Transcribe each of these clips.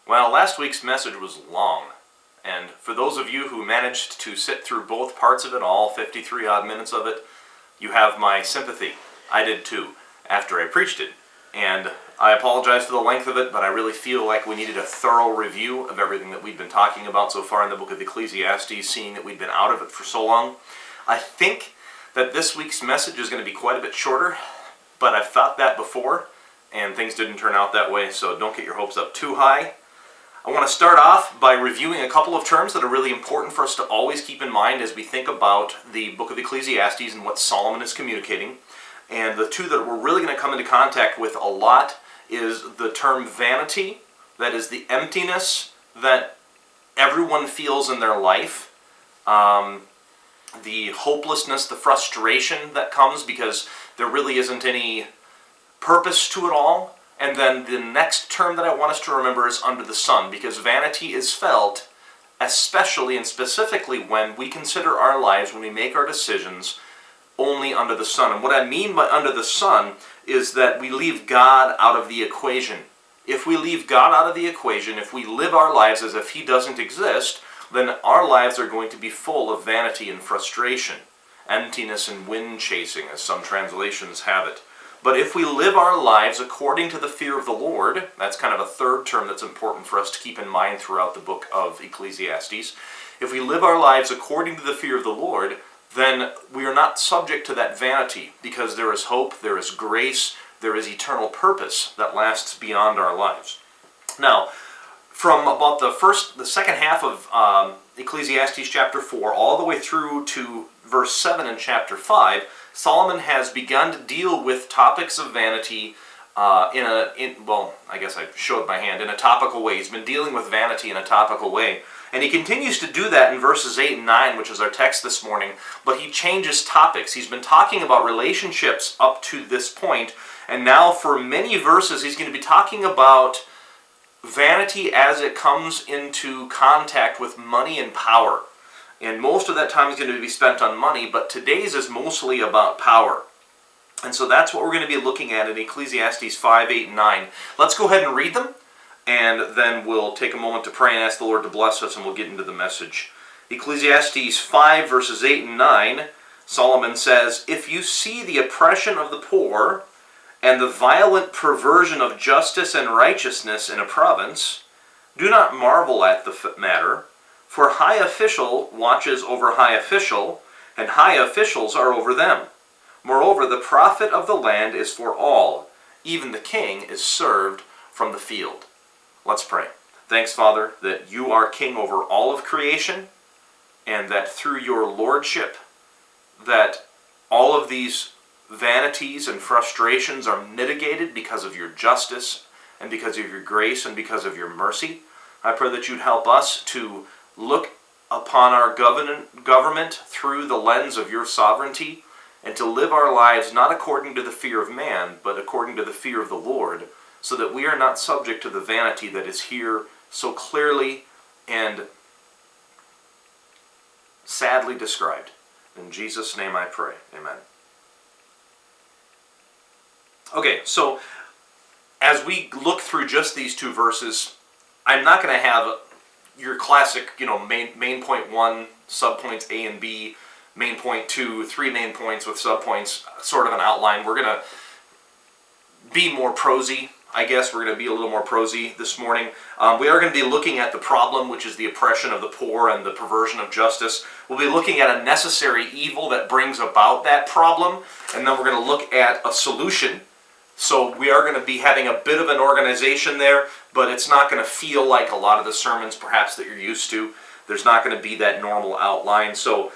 Well, last week's message was long, and for those of you who managed to sit through both parts of it, all 53 odd minutes of it, you have my sympathy. I did too, after I preached it. And I apologize for the length of it, but I really feel like we needed a thorough review of everything that we've been talking about so far in the book of Ecclesiastes, seeing that we've been out of it for so long. I think that this week's message is going to be quite a bit shorter, but I've thought that before, and things didn't turn out that way, so don't get your hopes up too high. I want to start off by reviewing a couple of terms that are really important for us to always keep in mind as we think about the book of Ecclesiastes and what Solomon is communicating. And the two that we're really going to come into contact with a lot is the term vanity, that is the emptiness that everyone feels in their life, the hopelessness, the frustration that comes because there really isn't any purpose to it all. And then the next term that I want us to remember is under the sun, because vanity is felt especially and specifically when we consider our lives, when we make our decisions, only under the sun. And what I mean by under the sun is that we leave God out of the equation. If we leave God out of the equation, if we live our lives as if He doesn't exist, then our lives are going to be full of vanity and frustration, emptiness and wind chasing, as some translations have it. But if we live our lives according to the fear of the Lord, that's kind of a third term that's important for us to keep in mind throughout the book of Ecclesiastes. If we live our lives according to the fear of the Lord, then we are not subject to that vanity, because there is hope, there is grace, there is eternal purpose that lasts beyond our lives. Now, from about the second half of Ecclesiastes chapter 4 all the way through to verse 7 in chapter 5, Solomon has begun to deal with topics of vanity in a topical way. He's been dealing with vanity in a topical way. And he continues to do that in verses 8 and 9, which is our text this morning, but he changes topics. He's been talking about relationships up to this point, and now for many verses he's going to be talking about vanity as it comes into contact with money and power. And most of that time is going to be spent on money, but today's is mostly about power. And so that's what we're going to be looking at in Ecclesiastes 5, 8, and 9. Let's go ahead and read them, and then we'll take a moment to pray and ask the Lord to bless us, and we'll get into the message. Ecclesiastes 5, verses 8 and 9, Solomon says, "If you see the oppression of the poor, and the violent perversion of justice and righteousness in a province, do not marvel at the matter, for high official watches over high official, and high officials are over them. Moreover, the profit of the land is for all. Even the king is served from the field." Let's pray. Thanks, Father, that you are king over all of creation, and that through your lordship, that all of these vanities and frustrations are mitigated because of your justice, and because of your grace, and because of your mercy. I pray that you'd help us to look upon our government through the lens of your sovereignty, and to live our lives not according to the fear of man, but according to the fear of the Lord, so that we are not subject to the vanity that is here so clearly and sadly described. In Jesus' name I pray. Amen. Okay, so as we look through just these two verses, I'm not going to have your classic, main point 1, subpoints A and B, main point 2, 3 main points with subpoints, sort of an outline. We're going to be more prosy, I guess. We're going to be a little more prosy this morning. We are going to be looking at the problem, which is the oppression of the poor and the perversion of justice. We'll be looking at a necessary evil that brings about that problem, and then we're going to look at a solution. So we are going to be having a bit of an organization there, but it's not going to feel like a lot of the sermons perhaps that you're used to. There's not going to be that normal outline. So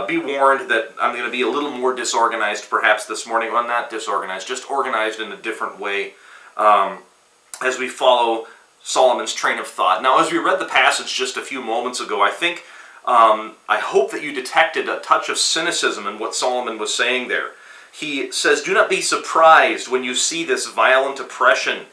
be warned that I'm going to be a little more disorganized perhaps this morning. Well, not disorganized, just organized in a different way as we follow Solomon's train of thought. Now, as we read the passage just a few moments ago, I hope that you detected a touch of cynicism in what Solomon was saying there. He says, do not be surprised when you see this violent oppression,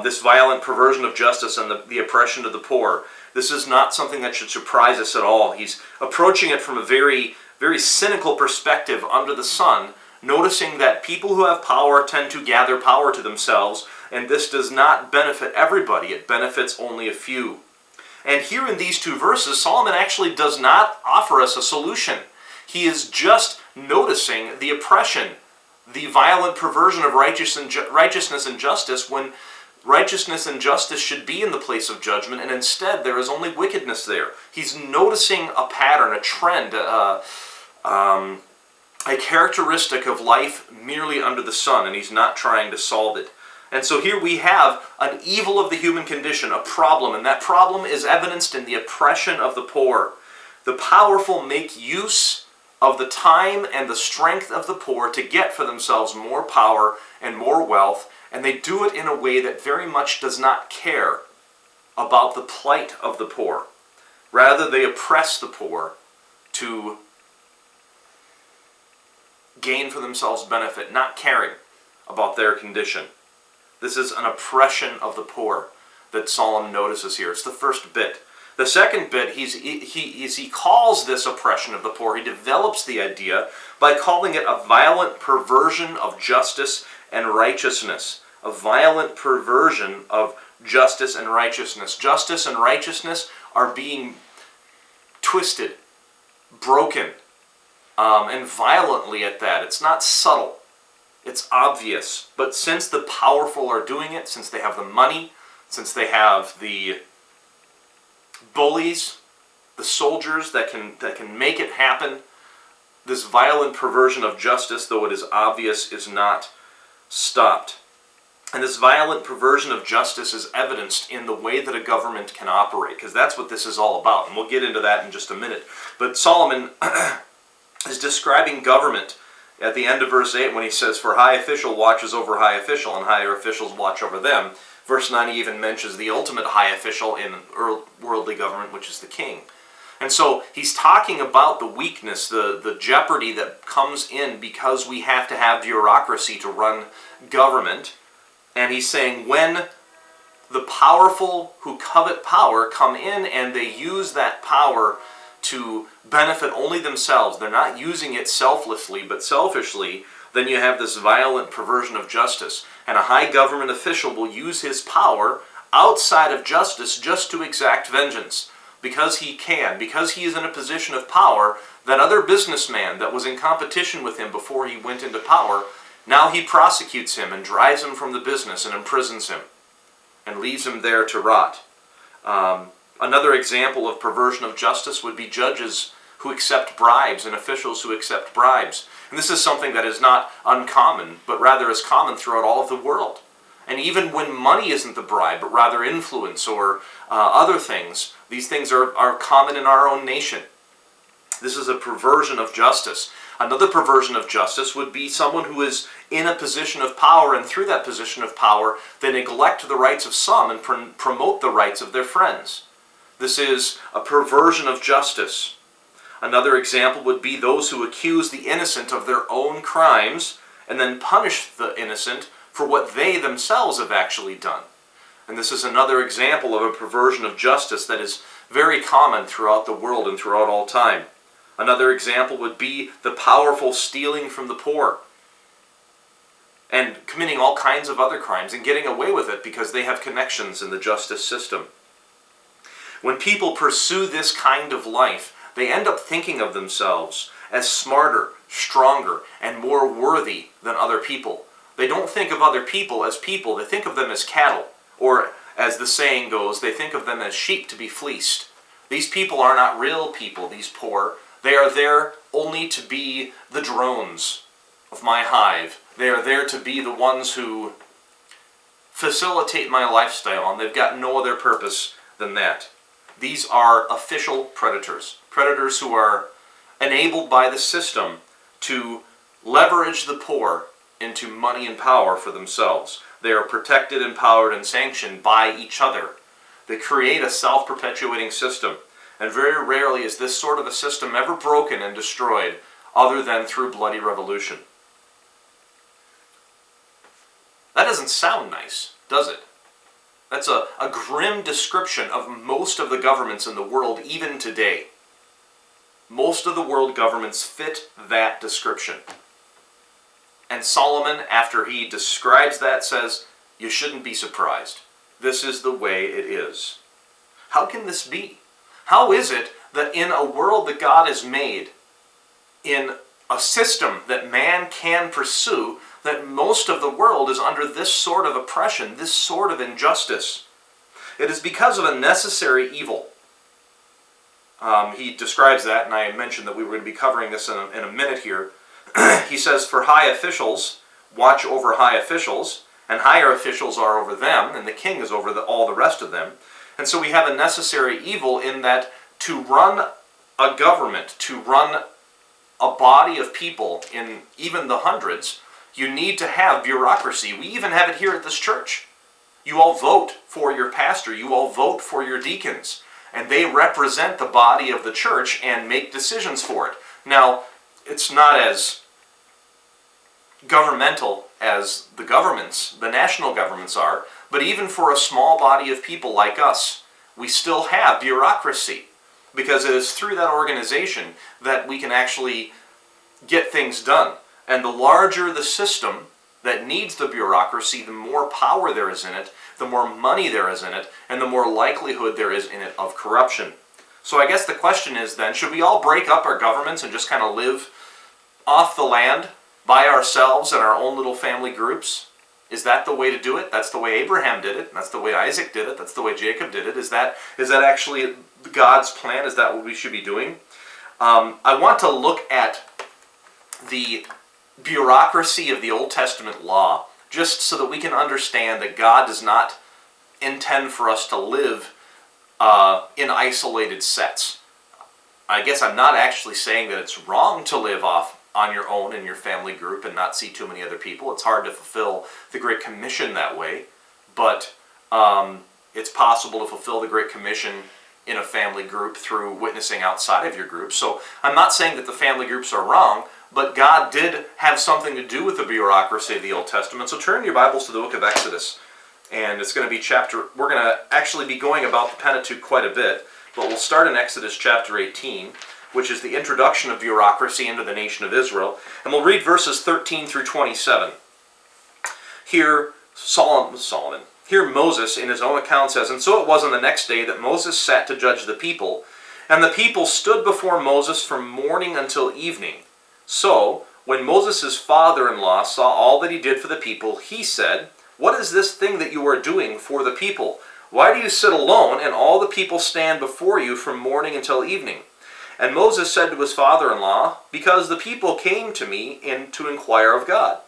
this violent perversion of justice and the oppression of the poor. This is not something that should surprise us at all. He's approaching it from a very, very cynical perspective under the sun, noticing that people who have power tend to gather power to themselves, and this does not benefit everybody. It benefits only a few. And here in these two verses, Solomon actually does not offer us a solution. He is just noticing the oppression, the violent perversion of righteousness and justice, when righteousness and justice should be in the place of judgment, and instead there is only wickedness there. He's noticing a pattern, a trend, a characteristic of life merely under the sun, and he's not trying to solve it. And so here we have an evil of the human condition, a problem, and that problem is evidenced in the oppression of the poor. The powerful make use of the time and the strength of the poor to get for themselves more power and more wealth, and they do it in a way that very much does not care about the plight of the poor. Rather, they oppress the poor to gain for themselves benefit, not caring about their condition. This is an oppression of the poor that Solomon notices here. It's the first bit. The second bit, he calls this oppression of the poor, he develops the idea by calling it a violent perversion of justice and righteousness. A violent perversion of justice and righteousness. Justice and righteousness are being twisted, broken, and violently at that. It's not subtle. It's obvious. But since the powerful are doing it, since they have the money, since they have the bullies, the soldiers that can make it happen, this violent perversion of justice, though it is obvious, is not stopped. And this violent perversion of justice is evidenced in the way that a government can operate, because that's what this is all about, and we'll get into that in just a minute. But Solomon is describing government at the end of verse 8 when he says, "For high official watches over high official, and higher officials watch over them." Verse 9 he even mentions the ultimate high official in worldly government, which is the king. And so he's talking about the weakness, the jeopardy that comes in because we have to have bureaucracy to run government. And he's saying when the powerful who covet power come in and they use that power to benefit only themselves, they're not using it selflessly but selfishly, then you have this violent perversion of justice. And a high government official will use his power outside of justice just to exact vengeance. Because he can, because he is in a position of power, that other businessman that was in competition with him before he went into power, now he prosecutes him and drives him from the business and imprisons him and leaves him there to rot. Another example of perversion of justice would be judges who accept bribes and officials who accept bribes. And this is something that is not uncommon, but rather is common throughout all of the world. And even when money isn't the bribe, but rather influence or other things, these things are common in our own nation. This is a perversion of justice. Another perversion of justice would be someone who is in a position of power, and through that position of power, they neglect the rights of some and promote the rights of their friends. This is a perversion of justice. Another example would be those who accuse the innocent of their own crimes and then punish the innocent for what they themselves have actually done. And this is another example of a perversion of justice that is very common throughout the world and throughout all time. Another example would be the powerful stealing from the poor and committing all kinds of other crimes and getting away with it because they have connections in the justice system. When people pursue this kind of life, they end up thinking of themselves as smarter, stronger, and more worthy than other people. They don't think of other people as people, they think of them as cattle. Or, as the saying goes, they think of them as sheep to be fleeced. These people are not real people, these poor. They are there only to be the drones of my hive. They are there to be the ones who facilitate my lifestyle, and they've got no other purpose than that. These are official predators. Predators who are enabled by the system to leverage the poor into money and power for themselves. They are protected, empowered, and sanctioned by each other. They create a self-perpetuating system. And very rarely is this sort of a system ever broken and destroyed other than through bloody revolution. That doesn't sound nice, does it? That's a grim description of most of the governments in the world even today. Most of the world governments fit that description. And Solomon, after he describes that, says, you shouldn't be surprised. This is the way it is. How can this be? How is it that in a world that God has made, in a system that man can pursue, that most of the world is under this sort of oppression, this sort of injustice? It is because of a necessary evil. He describes that, and I mentioned that we were going to be covering this in a minute here. He says, for high officials watch over high officials, and higher officials are over them, and the king is over all the rest of them. And so we have a necessary evil in that to run a government, to run a body of people in even the hundreds, you need to have bureaucracy. We even have it here at this church. You all vote for your pastor. You all vote for your deacons. And they represent the body of the church and make decisions for it. Now, it's not as governmental as the governments, the national governments are, but even for a small body of people like us, we still have bureaucracy, because it is through that organization that we can actually get things done. And the larger the system that needs the bureaucracy, the more power there is in it, the more money there is in it, and the more likelihood there is in it of corruption. So I guess the question is then, should we all break up our governments and just kind of live off the land by ourselves in our own little family groups? Is that the way to do it? That's the way Abraham did it. That's the way Isaac did it. That's the way Jacob did it. Is that actually God's plan? Is that what we should be doing? I want to look at the bureaucracy of the Old Testament law, just so that we can understand that God does not intend for us to live in isolated sets. I guess I'm not actually saying that it's wrong to live off on your own in your family group and not see too many other people. It's hard to fulfill the Great Commission that way, but it's possible to fulfill the Great Commission in a family group through witnessing outside of your group. So I'm not saying that the family groups are wrong, but God did have something to do with the bureaucracy of the Old Testament. So turn your Bibles to the book of Exodus, and it's going to be we're going to actually be going about the Pentateuch quite a bit, but we'll start in Exodus chapter 18, which is the introduction of bureaucracy into the nation of Israel. And we'll read verses 13 through 27. Here, here Moses, in his own account, says, and so it was on the next day that Moses sat to judge the people, and the people stood before Moses from morning until evening. So, when Moses' father-in-law saw all that he did for the people, he said, what is this thing that you are doing for the people? Why do you sit alone, and all the people stand before you from morning until evening? And Moses said to his father-in-law, because the people came to me to inquire of God.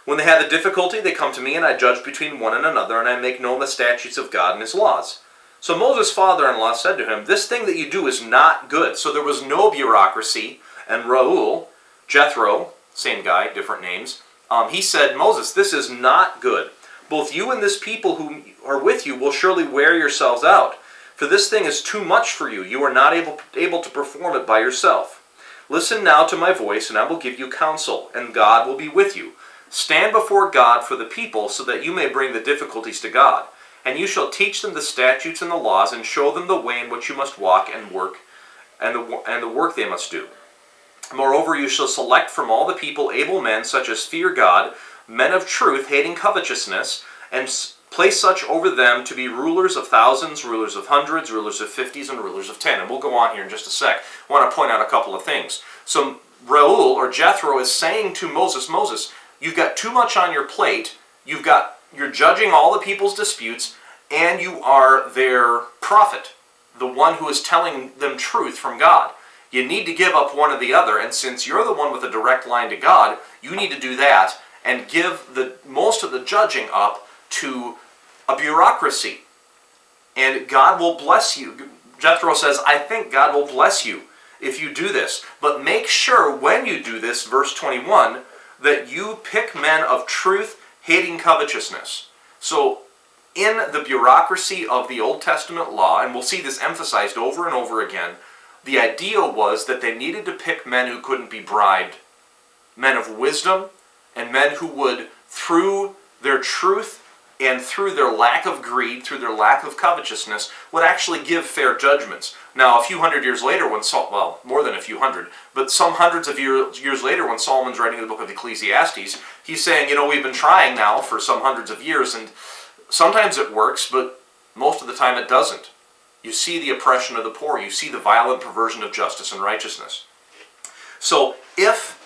When they have a difficulty, they come to me, and I judge between one and another, and I make known the statutes of God and his laws. So Moses' father-in-law said to him, this thing that you do is not good. So there was no bureaucracy, and Reuel, Jethro, same guy, different names, he said, Moses, this is not good. Both you and this people who are with you will surely wear yourselves out. For this thing is too much for you. You are not able to perform it by yourself. Listen now to my voice, and I will give you counsel, and God will be with you. Stand before God for the people, so that you may bring the difficulties to God. And you shall teach them the statutes and the laws, and show them the way in which you must walk and work, and the work they must do. Moreover, you shall select from all the people able men, such as fear God, men of truth, hating covetousness, and place such over them to be rulers of thousands, rulers of hundreds, rulers of 50s, and rulers of 10. And we'll go on here in just a sec. I want to point out a couple of things. So Reuel, or Jethro, is saying to Moses, Moses, you've got too much on your plate. You're judging all the people's disputes, and you are their prophet, the one who is telling them truth from God. You need to give up one or the other, and since you're the one with a direct line to God, you need to do that and give most of the judging up to a bureaucracy. And God will bless you. Jethro says, I think God will bless you if you do this. But make sure when you do this, verse 21, that you pick men of truth, hating covetousness. So in the bureaucracy of the Old Testament law, and we'll see this emphasized over and over again, the idea was that they needed to pick men who couldn't be bribed, men of wisdom, and men who would, through their truth and through their lack of greed, through their lack of covetousness, would actually give fair judgments. Now, a few hundred years later, well, more than a few hundred, but some hundreds of years later, when Solomon's writing the book of Ecclesiastes, he's saying, we've been trying now for some hundreds of years, and sometimes it works, but most of the time it doesn't. You see the oppression of the poor. You see the violent perversion of justice and righteousness. So, if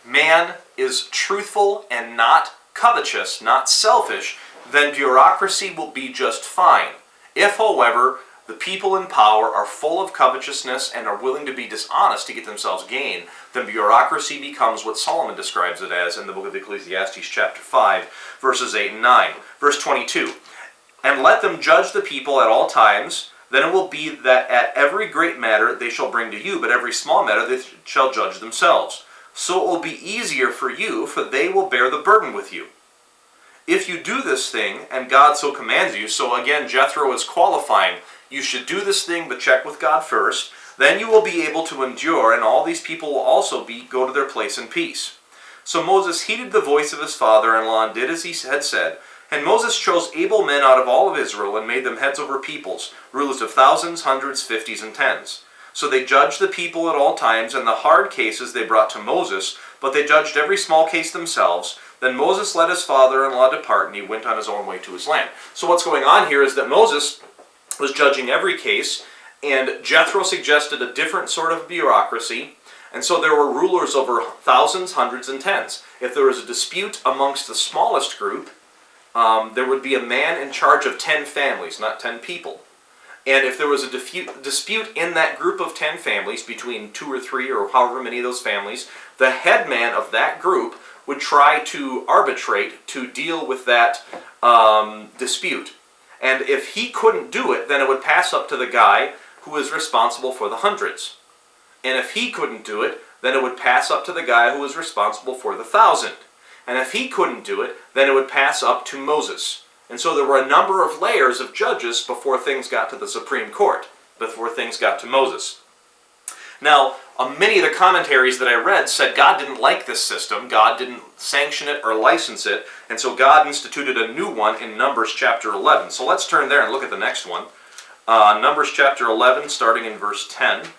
man is truthful and not covetous, not selfish, then bureaucracy will be just fine. If, however, the people in power are full of covetousness and are willing to be dishonest to get themselves gain, then bureaucracy becomes what Solomon describes it as in the book of Ecclesiastes chapter 5, verses 8 and 9. Verse 22, "And let them judge the people at all times, then it will be that at every great matter they shall bring to you, but every small matter they shall judge themselves. So it will be easier for you, for they will bear the burden with you. If you do this thing, and God so commands you," so again Jethro is qualifying, you should do this thing, but check with God first, "then you will be able to endure, and all these people will also go to their place in peace." So Moses heeded the voice of his father-in-law and did as he had said. And Moses chose able men out of all of Israel and made them heads over peoples, rulers of thousands, hundreds, fifties, and tens. So they judged the people at all times, and the hard cases they brought to Moses, but they judged every small case themselves. Then Moses let his father-in-law depart, and he went on his own way to his land. So what's going on here is that Moses was judging every case, and Jethro suggested a different sort of bureaucracy, and so there were rulers over thousands, hundreds, and tens. If there was a dispute amongst the smallest group, there would be a man in charge of 10 families, not 10 people. And if there was a dispute in that group of 10 families, between 2 or 3 or however many of those families, the head man of that group would try to arbitrate to deal with that dispute. And if he couldn't do it, then it would pass up to the guy who was responsible for the hundreds. And if he couldn't do it, then it would pass up to the guy who was responsible for the 1,000. And if he couldn't do it, then it would pass up to Moses. And so there were a number of layers of judges before things got to the Supreme Court, before things got to Moses. Now, many of the commentaries that I read said God didn't like this system, God didn't sanction it or license it, and so God instituted a new one in Numbers chapter 11. So let's turn there and look at the next one. Numbers chapter 11, starting in verse 10.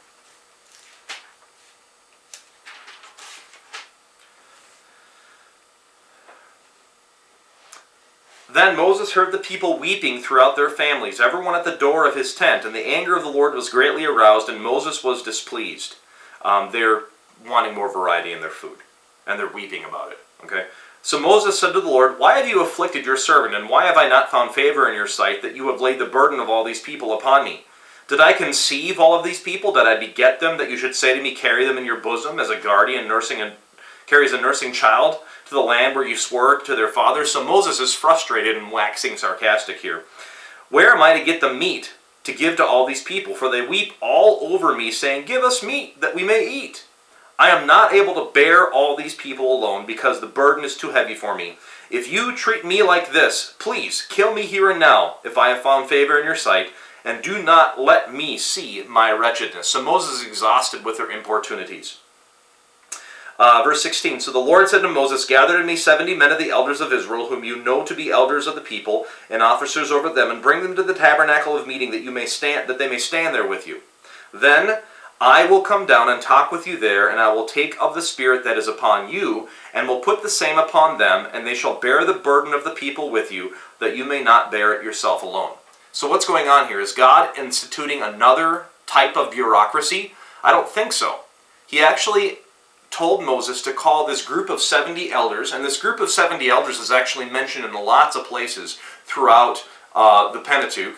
Then Moses heard the people weeping throughout their families, everyone at the door of his tent, and the anger of the Lord was greatly aroused, and Moses was displeased. They're wanting more variety in their food, and they're weeping about it. Okay. So Moses said to the Lord, "Why have you afflicted your servant, and why have I not found favor in your sight, that you have laid the burden of all these people upon me? Did I conceive all of these people? Did I beget them, that you should say to me, carry them in your bosom, as a guardian carries a nursing child to the land where you swore to their fathers?" So Moses is frustrated and waxing sarcastic here. "Where am I to get the meat to give to all these people? For they weep all over me, saying, 'Give us meat, that we may eat.' I am not able to bear all these people alone, because the burden is too heavy for me. If you treat me like this, please kill me here and now, if I have found favor in your sight, and do not let me see my wretchedness." So Moses is exhausted with their importunities. Verse 16, "So the Lord said to Moses, 'Gather to me 70 men of the elders of Israel, whom you know to be elders of the people, and officers over them, and bring them to the tabernacle of meeting, that they may stand there with you. Then I will come down and talk with you there, and I will take of the Spirit that is upon you, and will put the same upon them, and they shall bear the burden of the people with you, that you may not bear it yourself alone.'" So what's going on here? Is God instituting another type of bureaucracy? I don't think so. He actually told Moses to call this group of 70 elders, and this group of 70 elders is actually mentioned in lots of places throughout the Pentateuch.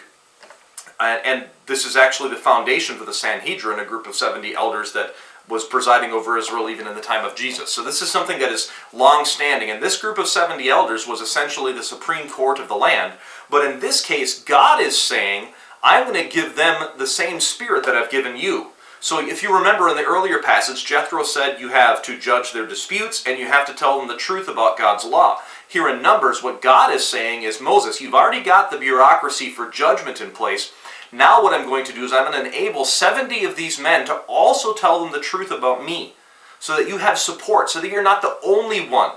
And this is actually the foundation for the Sanhedrin, a group of 70 elders that was presiding over Israel even in the time of Jesus. So this is something that is long-standing, and this group of 70 elders was essentially the supreme court of the land. But in this case, God is saying, I'm going to give them the same spirit that I've given you. So if you remember in the earlier passage, Jethro said you have to judge their disputes and you have to tell them the truth about God's law. Here in Numbers, what God is saying is, Moses, you've already got the bureaucracy for judgment in place. Now what I'm going to do is I'm going to enable 70 of these men to also tell them the truth about me, so that you have support, so that you're not the only one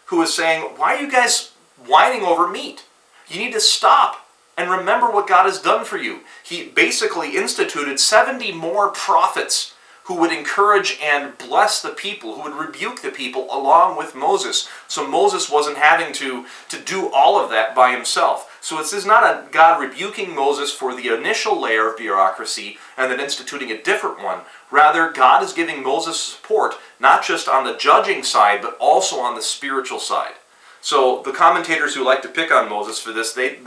who is saying, why are you guys whining over meat? You need to stop and remember what God has done for you. He basically instituted 70 more prophets who would encourage and bless the people, who would rebuke the people along with Moses. So Moses wasn't having to do all of that by himself. So this is not a God rebuking Moses for the initial layer of bureaucracy and then instituting a different one. Rather, God is giving Moses support, not just on the judging side, but also on the spiritual side. So the commentators who like to pick on Moses for this, they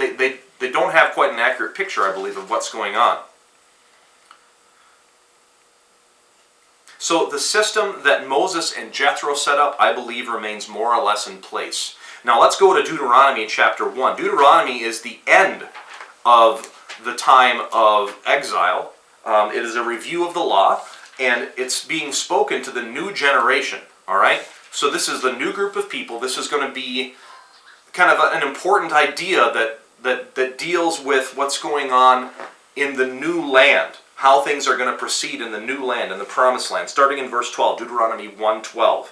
don't have quite an accurate picture, I believe, of what's going on. So the system that Moses and Jethro set up, I believe, remains more or less in place. Now let's go to Deuteronomy chapter 1. Deuteronomy is the end of the time of exile. It is a review of the law, and it's being spoken to the new generation. All right? So this is the new group of people. This is going to be kind of an important idea that deals with what's going on in the new land, how things are going to proceed in the new land, in the promised land. Starting in verse 12, Deuteronomy 1:12.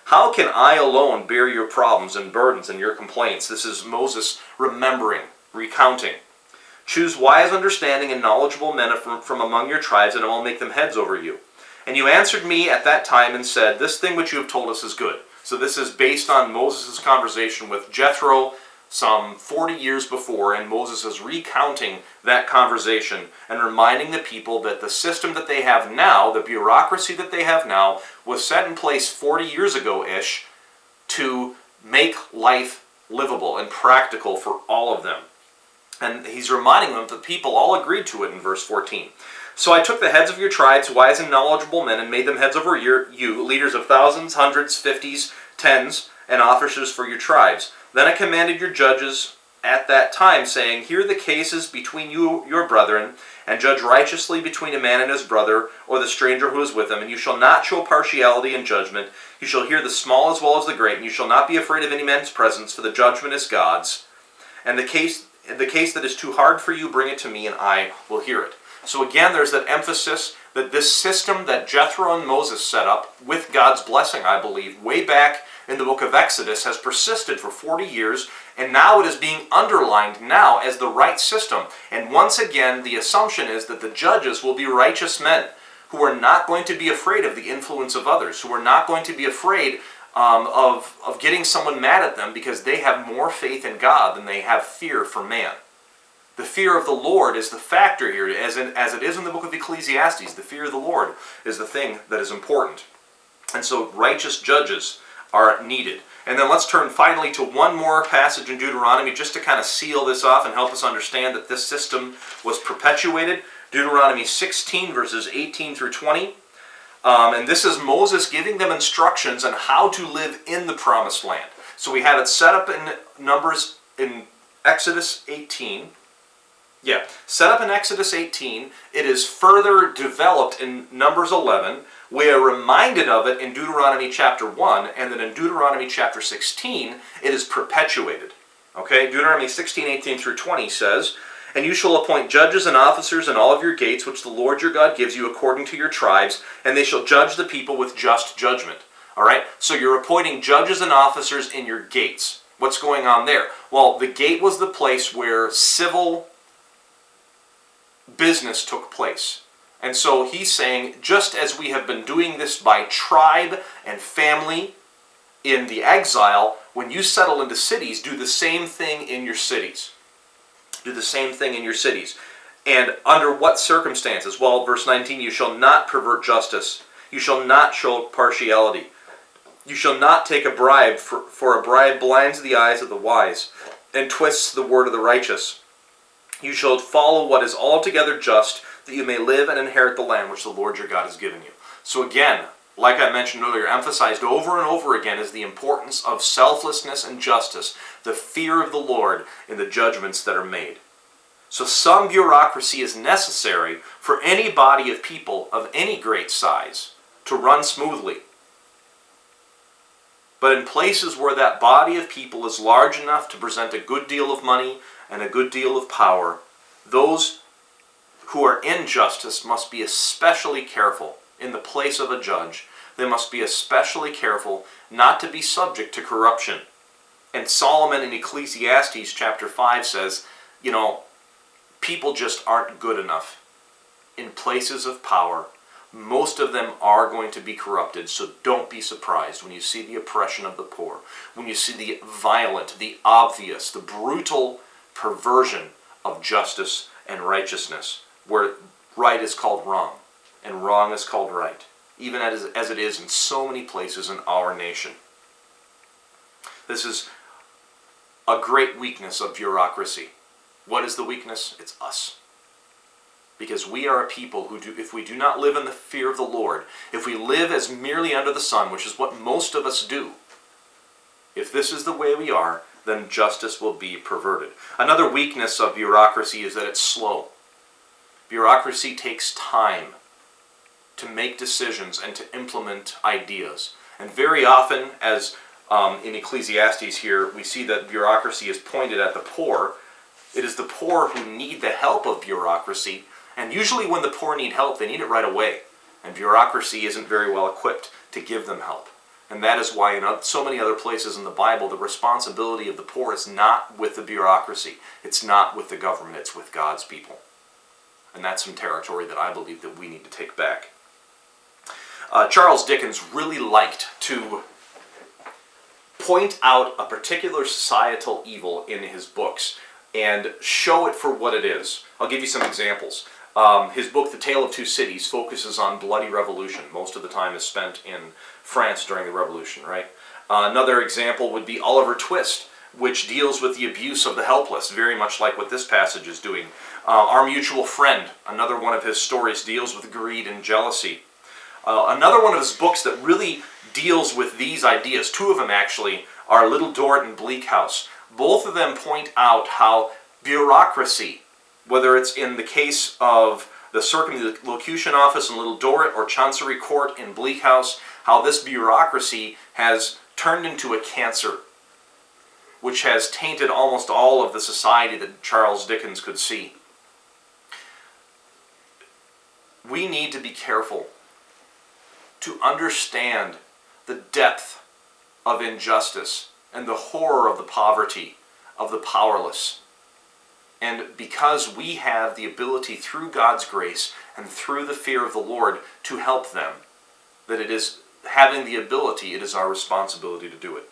How can I alone bear your problems and burdens and your complaints? This is Moses remembering, recounting. Choose wise, understanding, and knowledgeable men from among your tribes, and I will make them heads over you. And you answered me at that time and said, this thing which you have told us is good. So this is based on Moses' conversation with Jethro some 40 years before, and Moses is recounting that conversation and reminding the people that the system that they have now, the bureaucracy that they have now, was set in place 40 years ago-ish to make life livable and practical for all of them. And he's reminding them that the people all agreed to it in verse 14. So I took the heads of your tribes, wise and knowledgeable men, and made them heads over you, leaders of thousands, hundreds, fifties, tens, and officers for your tribes. Then I commanded your judges at that time, saying, hear the cases between you, your brethren, and judge righteously between a man and his brother, or the stranger who is with him. And you shall not show partiality in judgment. You shall hear the small as well as the great, and you shall not be afraid of any man's presence, for the judgment is God's. And the case that is too hard for you, bring it to me, and I will hear it. So again, there's that emphasis that this system that Jethro and Moses set up, with God's blessing, I believe, way back in the book of Exodus, has persisted for 40 years, and now it is being underlined now as the right system. And once again, the assumption is that the judges will be righteous men who are not going to be afraid of the influence of others, who are not going to be afraid of getting someone mad at them because they have more faith in God than they have fear for man. The fear of the Lord is the factor here, as it is in the book of Ecclesiastes. The fear of the Lord is the thing that is important. And so righteous judges are needed. And then let's turn finally to one more passage in Deuteronomy just to kind of seal this off and help us understand that this system was perpetuated. Deuteronomy 16 verses 18 through 20. And this is Moses giving them instructions on how to live in the promised land. So we have it set up in Exodus 18. Set up in Exodus 18. It is further developed in Numbers 11. We are reminded of it in Deuteronomy chapter 1, and then in Deuteronomy chapter 16, it is perpetuated. Okay, Deuteronomy 16, 18 through 20 says, and you shall appoint judges and officers in all of your gates, which the Lord your God gives you according to your tribes, and they shall judge the people with just judgment. All right, so you're appointing judges and officers in your gates. What's going on there? Well, the gate was the place where civil business took place. And so he's saying, just as we have been doing this by tribe and family in the exile, when you settle into cities, do the same thing in your cities. Do the same thing in your cities. And under what circumstances? Well, verse 19, you shall not pervert justice. You shall not show partiality. You shall not take a bribe, for a bribe blinds the eyes of the wise and twists the word of the righteous. You shall follow what is altogether just, that you may live and inherit the land which the Lord your God has given you. So again, like I mentioned earlier, emphasized over and over again is the importance of selflessness and justice, the fear of the Lord in the judgments that are made. So some bureaucracy is necessary for any body of people of any great size to run smoothly. But in places where that body of people is large enough to present a good deal of money and a good deal of power, those who are in justice must be especially careful in the place of a judge. They must be especially careful not to be subject to corruption And Solomon in Ecclesiastes chapter 5 says, people just aren't good enough. In places of power, most of them are going to be corrupted, so don't be surprised when you see the oppression of the poor, when you see the violent, the obvious, the brutal perversion of justice and righteousness, where right is called wrong, and wrong is called right, even as it is in so many places in our nation. This is a great weakness of bureaucracy. What is the weakness? It's us. Because we are a people who if we do not live in the fear of the Lord, if we live as merely under the sun, which is what most of us do, if this is the way we are, then justice will be perverted. Another weakness of bureaucracy is that it's slow. Bureaucracy takes time to make decisions and to implement ideas. And very often, as in Ecclesiastes here, we see that bureaucracy is pointed at the poor. It is the poor who need the help of bureaucracy. And usually when the poor need help, they need it right away. And bureaucracy isn't very well equipped to give them help. And that is why in so many other places in the Bible, the responsibility of the poor is not with the bureaucracy. It's not with the government. It's with God's people. And that's some territory that I believe that we need to take back. Charles Dickens really liked to point out a particular societal evil in his books and show it for what it is. I'll give you some examples. His book, The Tale of Two Cities, focuses on bloody revolution. Most of the time is spent in France during the Revolution, right? Another example would be Oliver Twist, which deals with the abuse of the helpless, very much like what this passage is doing. Our Mutual Friend, another one of his stories, deals with greed and jealousy. Another one of his books that really deals with these ideas, two of them actually, are Little Dorrit and Bleak House. Both of them point out how bureaucracy, whether it's in the case of the Circumlocution Office in Little Dorrit or Chancery Court in Bleak House, how this bureaucracy has turned into a cancer, which has tainted almost all of the society that Charles Dickens could see. We need to be careful to understand the depth of injustice and the horror of the poverty of the powerless. And because we have the ability through God's grace and through the fear of the Lord to help them, that it is having the ability, it is our responsibility to do it.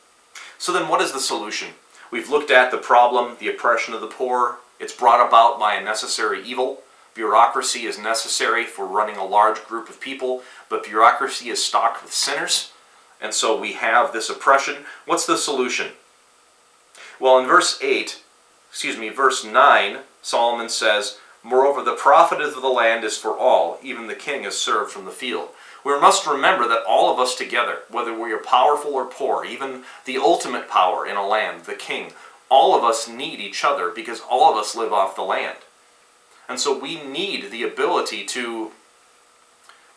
So then what is the solution? We've looked at the problem, the oppression of the poor. It's brought about by a necessary evil. Bureaucracy is necessary for running a large group of people, but bureaucracy is stocked with sinners. And so we have this oppression. What's the solution? Well, in verse 9, Solomon says, "Moreover, the profit of the land is for all, even the king is served from the field." We must remember that all of us together, whether we are powerful or poor, even the ultimate power in a land, the king, all of us need each other because all of us live off the land. And so we need the ability to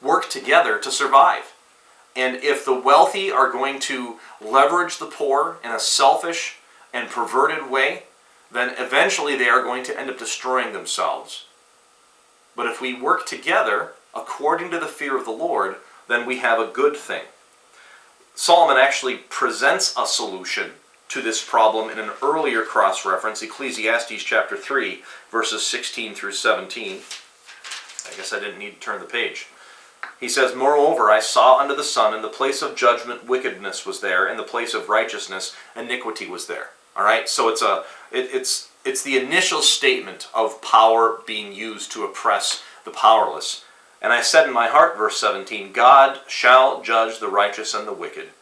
work together to survive. And if the wealthy are going to leverage the poor in a selfish and perverted way, then eventually they are going to end up destroying themselves. But if we work together according to the fear of the Lord, then we have a good thing. Solomon actually presents a solution to this problem in an earlier cross-reference, Ecclesiastes chapter 3, verses 16 through 17. I guess I didn't need to turn the page. He says, "Moreover, I saw under the sun, in the place of judgment, wickedness was there, in the place of righteousness, iniquity was there." All right, so it's the initial statement of power being used to oppress the powerless. "And I said in my heart," verse 17, "God shall judge the righteous and the wicked,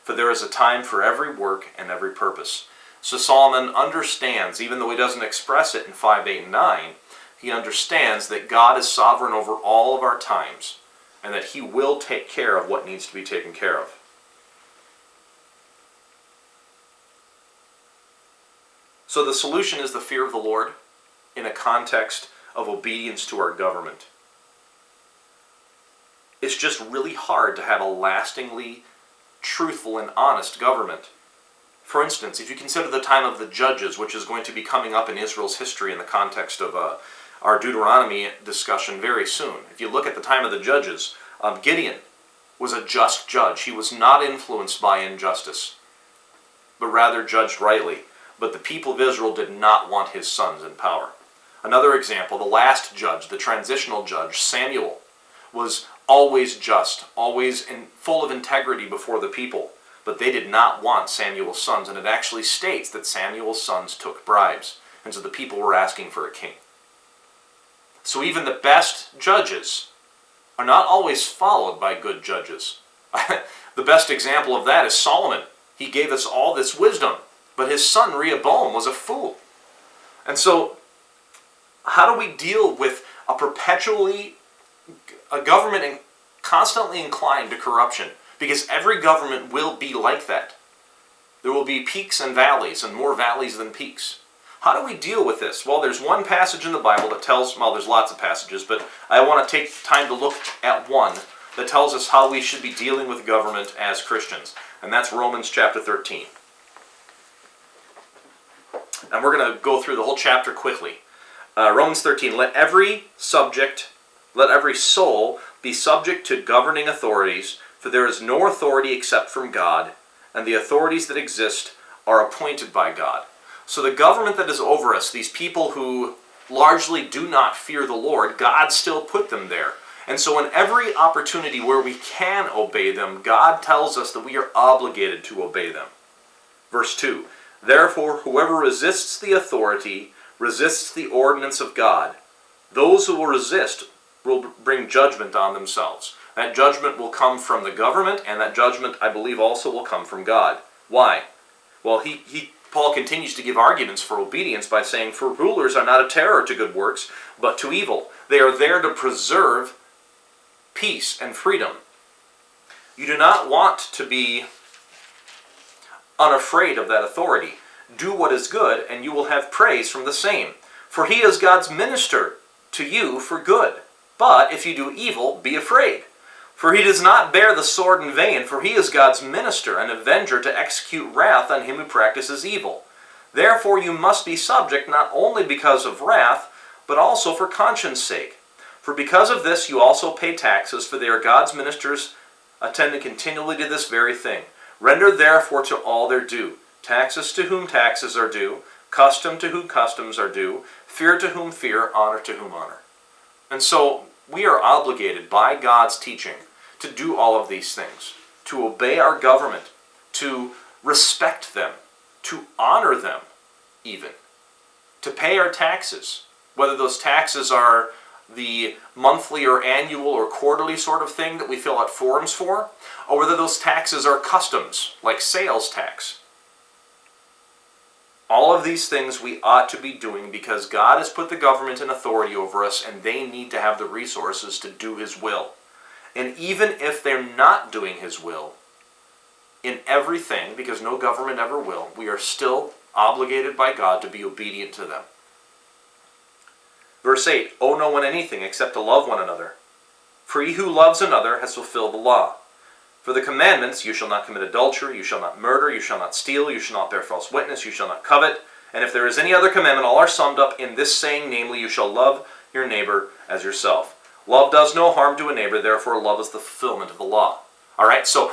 for there is a time for every work and every purpose." So Solomon understands, even though he doesn't express it in 5, 8, and 9, he understands that God is sovereign over all of our times, and that he will take care of what needs to be taken care of. So the solution is the fear of the Lord in a context of obedience to our government. It's just really hard to have a lastingly truthful and honest government. For instance, if you consider the time of the Judges, which is going to be coming up in Israel's history in the context of our Deuteronomy discussion very soon. If you look at the time of the Judges, Gideon was a just judge. He was not influenced by injustice. but rather judged rightly. But the people of Israel did not want his sons in power. Another example, the last judge, the transitional judge, Samuel, was always just, always full of integrity before the people. But they did not want Samuel's sons, and it actually states that Samuel's sons took bribes. And so the people were asking for a king. So even the best judges are not always followed by good judges. The best example of that is Solomon. He gave us all this wisdom, but his son Rehoboam was a fool. And so, how do we deal with a government constantly inclined to corruption? Because every government will be like that. There will be peaks and valleys, and more valleys than peaks. How do we deal with this? Well, there's one passage in the Bible that tells, well, there's lots of passages, but I want to take time to look at one that tells us how we should be dealing with government as Christians. And that's Romans chapter 13. And we're going to go through the whole chapter quickly. Romans 13, let every soul be subject to governing authorities, for there is no authority except from God, and the authorities that exist are appointed by God. So the government that is over us, these people who largely do not fear the Lord, God still put them there. And so in every opportunity where we can obey them, God tells us that we are obligated to obey them. Verse 2, therefore whoever resists the authority resists the ordinance of God. Those who will resist will bring judgment on themselves. That judgment will come from the government, and that judgment, I believe, also will come from God. Why? Well, Paul continues to give arguments for obedience by saying, for rulers are not a terror to good works, but to evil. They are there to preserve peace and freedom. You do not want to be unafraid of that authority. Do what is good, and you will have praise from the same. For he is God's minister to you for good. But if you do evil, be afraid. For he does not bear the sword in vain, for he is God's minister, an avenger to execute wrath on him who practices evil. Therefore you must be subject not only because of wrath, but also for conscience sake. For because of this you also pay taxes, for they are God's ministers, attending continually to this very thing. Render therefore to all their due. Taxes to whom taxes are due, custom to whom customs are due, fear to whom fear, honor to whom honor. And so we are obligated by God's teaching to do all of these things, to obey our government, to respect them, to honor them even, to pay our taxes, whether those taxes are the monthly or annual or quarterly sort of thing that we fill out forms for, or whether those taxes are customs, like sales tax. All of these things we ought to be doing because God has put the government in authority over us, and they need to have the resources to do his will. And even if they're not doing his will in everything, because no government ever will, we are still obligated by God to be obedient to them. Verse 8, owe no one anything except to love one another. For he who loves another has fulfilled the law. For the commandments, you shall not commit adultery, you shall not murder, you shall not steal, you shall not bear false witness, you shall not covet. And if there is any other commandment, all are summed up in this saying, namely, you shall love your neighbor as yourself. Love does no harm to a neighbor, therefore love is the fulfillment of the law. All right, so